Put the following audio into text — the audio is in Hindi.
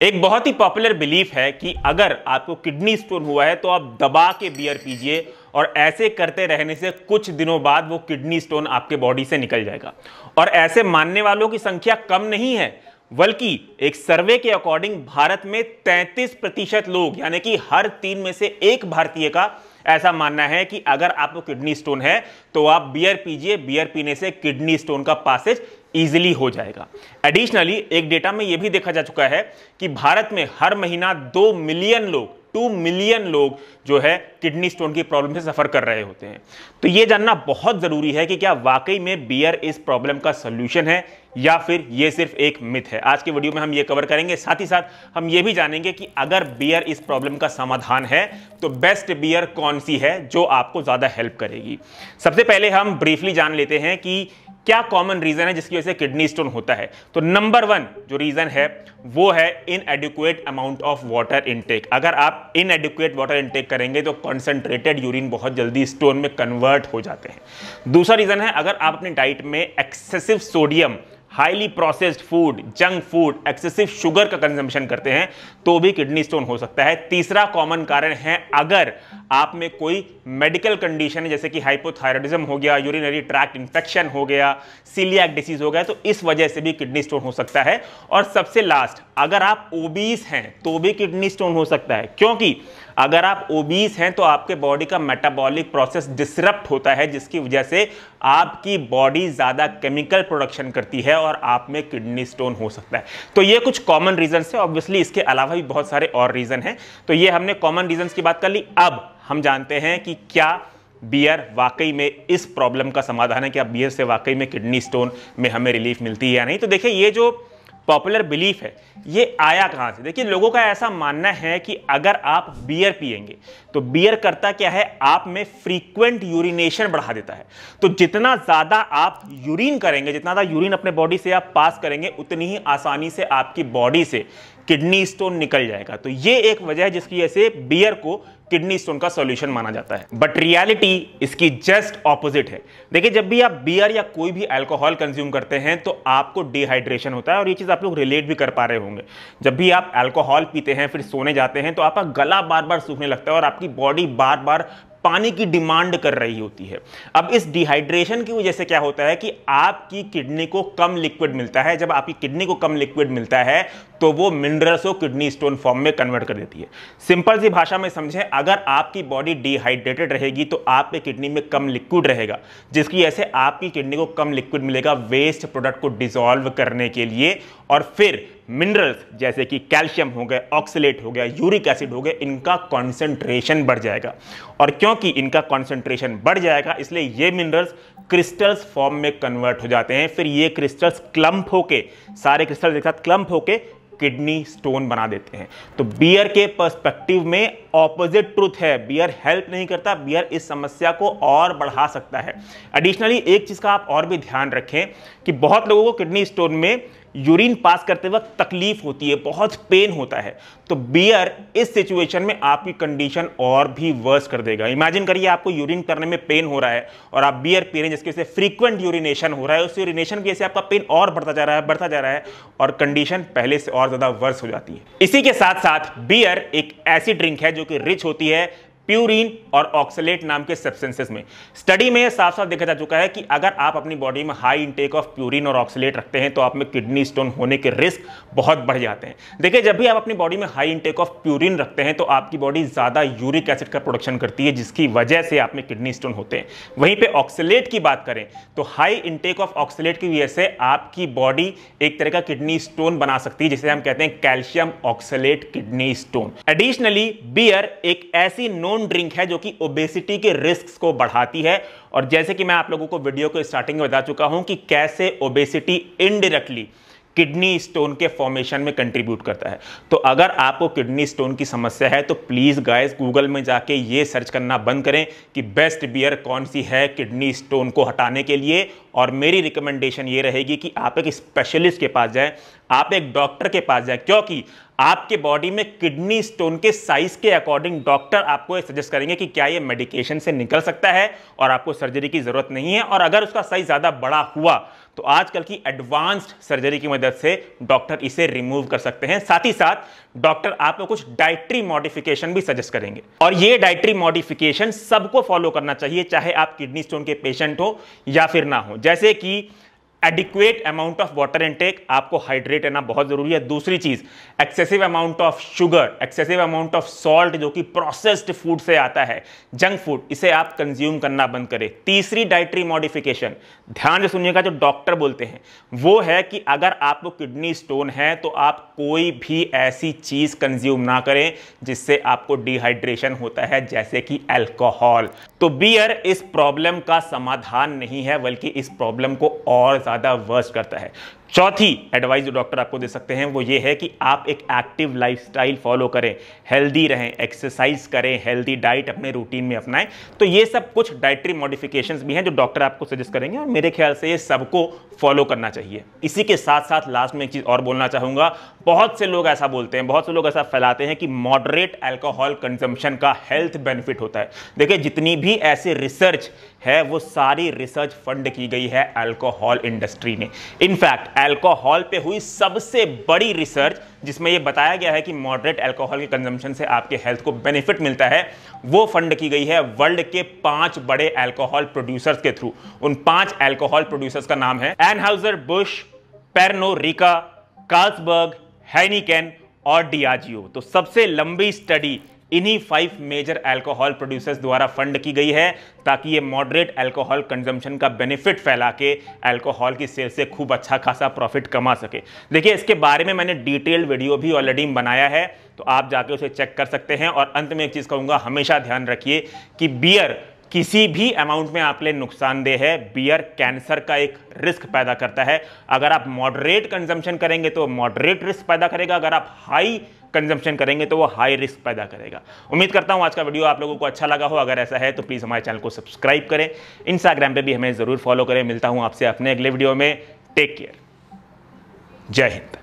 एक बहुत ही पॉपुलर बिलीफ है कि अगर आपको किडनी स्टोन हुआ है तो आप दबा के बियर पीजिए और ऐसे करते रहने से कुछ दिनों बाद वो किडनी स्टोन आपके बॉडी से निकल जाएगा। और ऐसे मानने वालों की संख्या कम नहीं है, बल्कि एक सर्वे के अकॉर्डिंग भारत में 33% लोग यानी कि हर 3 में से 1 भारतीय का ऐसा मानना है कि अगर आपको किडनी स्टोन है तो आप बियर पीजिए, बियर पीने से किडनी स्टोन का पासेज इजीली हो जाएगा। एडिशनली एक डेटा में यह भी देखा जा चुका है कि भारत में हर महीना 2 मिलियन लोग जो है किडनी स्टोन की प्रॉब्लम से सफर कर रहे होते हैं। तो यह जानना बहुत जरूरी है कि क्या वाकई में बियर इस प्रॉब्लम का सॉल्यूशन है या फिर यह सिर्फ एक मिथ है। आज की वीडियो में हम यह कवर करेंगे, साथ ही साथ हम यह भी जानेंगे कि अगर बियर इस प्रॉब्लम का समाधान है तो बेस्ट बियर कौन सी है जो आपको ज्यादा हेल्प करेगी। सबसे पहले हम ब्रीफली जान लेते हैं कि क्या कॉमन रीजन है जिसकी वजह से किडनी स्टोन होता है। तो नंबर 1 जो रीजन है वो है इनएडिक्वेट अमाउंट ऑफ वाटर इनटेक। अगर आप इनएडिक्वेट वाटर इनटेक करेंगे तो कॉन्सेंट्रेटेड यूरिन बहुत जल्दी स्टोन में कन्वर्ट हो जाते हैं। दूसरा रीजन है अगर आप अपनी डाइट में excessive sodium, highly processed food, junk food, excessive sugar का कंजम्पशन करते हैं तो भी किडनी स्टोन हो सकता है। तीसरा कॉमन कारण है अगर आप में कोई मेडिकल कंडीशन है जैसे कि हाइपोथायराइडिज्म हो गया, यूरिनरी ट्रैक्ट इंफेक्शन हो गया, सीलियाक डिसीज हो गया, तो इस वजह से भी किडनी स्टोन हो सकता है। और सबसे लास्ट, अगर आप ओबीस हैं तो भी किडनी स्टोन हो सकता है, क्योंकि अगर आप ओबीस हैं तो आपके बॉडी का मेटाबॉलिक प्रोसेस डिसरप्ट होता है जिसकी वजह से आपकी बॉडी ज्यादा केमिकल प्रोडक्शन करती है और आप में किडनी स्टोन हो सकता है। तो ये कुछ कॉमन रीजंस है। ऑब्वियसली इसके अलावा भी बहुत सारे और रीजन हैं। तो ये हमने कॉमन रीजंस की बात कर ली। अब हम जानते हैं कि क्या बियर वाकई में इस प्रॉब्लम का समाधान है, क्या बियर से वाकई में किडनी स्टोन में हमें रिलीफ मिलती है या नहीं। तो देखिए, ये जो पॉपुलर बिलीफ है ये आया कहां से। देखिए, लोगों का ऐसा मानना है कि अगर आप बियर पिएंगे तो बियर करता क्या है, आप में फ्रीक्वेंट यूरिनेशन बढ़ा देता है। तो जितना ज्यादा आप यूरिन करेंगे, जितना ज्यादा यूरिन अपने बॉडी से आप पास करेंगे, उतनी ही आसानी से आपकी बॉडी से किडनी स्टोन निकल जाएगा। तो ये एक वजह है जिसकी वजह से बियर को किडनी स्टोन का सॉल्यूशन माना जाता है। बट रियलिटी इसकी जस्ट ऑपोजिट है। देखिए, जब भी आप बियर या कोई भी अल्कोहल कंज्यूम करते हैं तो आपको डिहाइड्रेशन होता है, और ये चीज आप लोग रिलेट भी कर पा रहे होंगे। जब भी आप अल्कोहल पीते हैं फिर सोने जाते हैं तो आपका गला बार बार सूखने लगता है और आपकी बॉडी बार बार पानी की डिमांड कर रही होती है। अब इस डिहाइड्रेशन की वजह से क्या होता है कि आपकी किडनी को कम लिक्विड मिलता है। जब आपकी किडनी को कम लिक्विड मिलता है तो वो मिनरल्स को किडनी स्टोन फॉर्म में कन्वर्ट कर देती है। सिंपल सी भाषा में समझें, अगर आपकी बॉडी डिहाइड्रेटेड रहेगी तो आपके किडनी में कम लिक्विड रहेगा, जिसकी वजह से आपकी किडनी को कम लिक्विड मिलेगा वेस्ट प्रोडक्ट को डिसॉल्व करने के लिए, और फिर मिनरल्स जैसे कि कैल्शियम हो गए, ऑक्सलेट हो गया, यूरिक एसिड हो गए, इनका कॉन्सेंट्रेशन बढ़ जाएगा। और क्योंकि इनका कॉन्सेंट्रेशन बढ़ जाएगा इसलिए ये मिनरल्स क्रिस्टल्स फॉर्म में कन्वर्ट हो जाते हैं। फिर ये क्रिस्टल्स क्लम्प होके, सारे क्रिस्टल्स एक साथ क्लम्प होके किडनी स्टोन बना देते हैं। तो बियर के पर्सपेक्टिव में ऑपोजिट ट्रुथ है। बियर हेल्प नहीं करता, बियर इस समस्या को और बढ़ा सकता है। एडिशनली एक चीज का आप और भी ध्यान रखें कि बहुत लोगों को किडनी स्टोन में यूरिन पास करते वक्त तकलीफ होती है, बहुत पेन होता है। तो बियर इस सिचुएशन में आपकी कंडीशन और भी वर्स कर देगा। इमेजिन करिए आपको यूरिन करने में पेन हो रहा है और आप बियर पी रहे हैं जिसकी वजह से फ्रीक्वेंट यूरिनेशन हो रहा है। उस यूरिनेशन की वजह से आपका पेन और बढ़ता जा रहा है और कंडीशन पहले से और ज्यादा वर्स हो जाती है। इसी के साथ साथ बियर एक ऐसी ड्रिंक है जो कि रिच होती है प्यूरिन और ऑक्सलेट नाम के सब्सटेंसेस में। स्टडी में साफ साफ देखा जा चुका है कि अगर आप अपनी बॉडी में हाई इंटेक ऑफ प्यूरिन और ऑक्सलेट रखते हैं तो आप में किडनी स्टोन होने के रिस्क बहुत बढ़ जाते हैं। देखिए, जब भी आप अपनी बॉडी में हाई इंटेक ऑफ प्यूरिन रखते हैं तो आपकी बॉडी ज्यादा यूरिक एसिड का प्रोडक्शन करती है जिसकी वजह से आप में किडनी स्टोन होते हैं। वहीं पे ऑक्सलेट की बात करें तो हाई इंटेक ऑफ ऑक्सलेट की वजह से आपकी बॉडी एक तरह का किडनी स्टोन बना सकती है जिसे हम कहते हैं calcium oxalate kidney stone. Additionally beer एक ऐसी नॉन ड्रिंक है जो कि ओबेसिटी के रिस्क को बढ़ाती है। और जैसे कि मैं आप लोगों को वीडियो को स्टार्टिंग में बता चुका हूं कि कैसे ओबेसिटी इनडायरेक्टली किडनी स्टोन के फॉर्मेशन में कंट्रीब्यूट करता है। तो अगर आपको किडनी स्टोन की समस्या है तो प्लीज गाइस गूगल में जाके ये सर्च करना बंद करें कि बेस्ट बियर कौन सी है किडनी स्टोन को हटाने के लिए। और मेरी रिकमेंडेशन ये रहेगी कि आप एक स्पेशलिस्ट के पास जाएं, आप एक डॉक्टर के पास जाएं, क्योंकि आपके बॉडी में किडनी स्टोन के साइज के अकॉर्डिंग डॉक्टर आपको सजेस्ट करेंगे कि क्या ये मेडिकेशन से निकल सकता है और आपको सर्जरी की जरूरत नहीं है। और अगर उसका साइज ज्यादा बड़ा हुआ तो आजकल की एडवांस्ड सर्जरी की मदद से डॉक्टर इसे रिमूव कर सकते हैं। साथ ही साथ डॉक्टर आपको कुछ डाइटरी मॉडिफिकेशन भी सजेस्ट करेंगे और ये डाइटरी मॉडिफिकेशन सबको फॉलो करना चाहिए, चाहे आप किडनी स्टोन के पेशेंट हो या फिर ना हो। जैसे कि adequate amount of water intake, आपको हाइड्रेट रहना बहुत जरूरी है। दूसरी चीज, excessive amount of sugar, excessive amount of salt जो कि प्रोसेस्ड फूड से आता है, जंक फूड, इसे आप कंज्यूम करना बंद करें। तीसरी डाइटरी मॉडिफिकेशन, ध्यान से सुनिएगा, जो डॉक्टर बोलते हैं वो है कि अगर आपको किडनी स्टोन है तो आप कोई भी ऐसी चीज कंज्यूम ना करें जिससे आपको डिहाइड्रेशन होता है, जैसे कि अल्कोहल। तो बियर इस प्रॉब्लम का समाधान नहीं है, बल्कि इस प्रॉब्लम को और ज्यादा वर्स्ट करता है। चौथी एडवाइस जो डॉक्टर आपको दे सकते हैं वो ये है कि आप एक एक्टिव लाइफस्टाइल फॉलो करें, हेल्दी रहें, एक्सरसाइज करें, हेल्दी डाइट अपने रूटीन में अपनाएं। तो ये सब कुछ डाइटरी मॉडिफिकेशंस भी हैं जो डॉक्टर आपको सजेस्ट करेंगे और मेरे ख्याल से ये सबको फॉलो करना चाहिए। इसी के साथ साथ लास्ट में एक चीज और बोलना चाहूंगा, बहुत से लोग ऐसा बोलते हैं, बहुत से लोग ऐसा फैलाते हैं कि मॉडरेट अल्कोहल कंजम्पशन का हेल्थ बेनिफिट होता है। देखिए, जितनी भी ऐसी रिसर्च है वो सारी रिसर्च फंड की गई है अल्कोहल इंडस्ट्री ने। इनफैक्ट अल्कोहल पे हुई सबसे बड़ी रिसर्च जिसमें यह बताया गया है कि मॉडरेट अल्कोहल के कंजम्पशन से आपके हेल्थ को बेनिफिट मिलता है, वो फंड की गई है वर्ल्ड के 5 बड़े अल्कोहल प्रोड्यूसर्स के थ्रू। उन 5 अल्कोहल प्रोड्यूसर्स का नाम है एनहाउजर-बुश, पेर्नो रिका, कार्ल्सबर्ग, हेनिकेन और डियाजियो। तो सबसे लंबी स्टडी इन्हीं 5 मेजर अल्कोहल प्रोड्यूसर्स द्वारा फंड की गई है ताकि ये मॉडरेट अल्कोहल कंजम्पशन का बेनिफिट फैला के अल्कोहल की सेल से खूब अच्छा खासा प्रॉफिट कमा सके। देखिए, इसके बारे में मैंने डिटेल्ड वीडियो भी ऑलरेडी बनाया है, तो आप जाके उसे चेक कर सकते हैं। और अंत में एक चीज कहूंगा, हमेशा ध्यान रखिए कि बियर किसी भी अमाउंट में आपके लिए नुकसानदेह है। बियर कैंसर का एक रिस्क पैदा करता है। अगर आप मॉडरेट कंजम्पशन करेंगे तो मॉडरेट रिस्क पैदा करेगा, अगर आप हाई कंजम्पशन करेंगे तो वो हाई रिस्क पैदा करेगा। उम्मीद करता हूं आज का वीडियो आप लोगों को अच्छा लगा हो। अगर ऐसा है तो प्लीज हमारे चैनल को सब्सक्राइब करें, इंस्टाग्राम पे भी हमें जरूर फॉलो करें। मिलता हूं आपसे अपने अगले वीडियो में। टेक केयर, जय हिंद।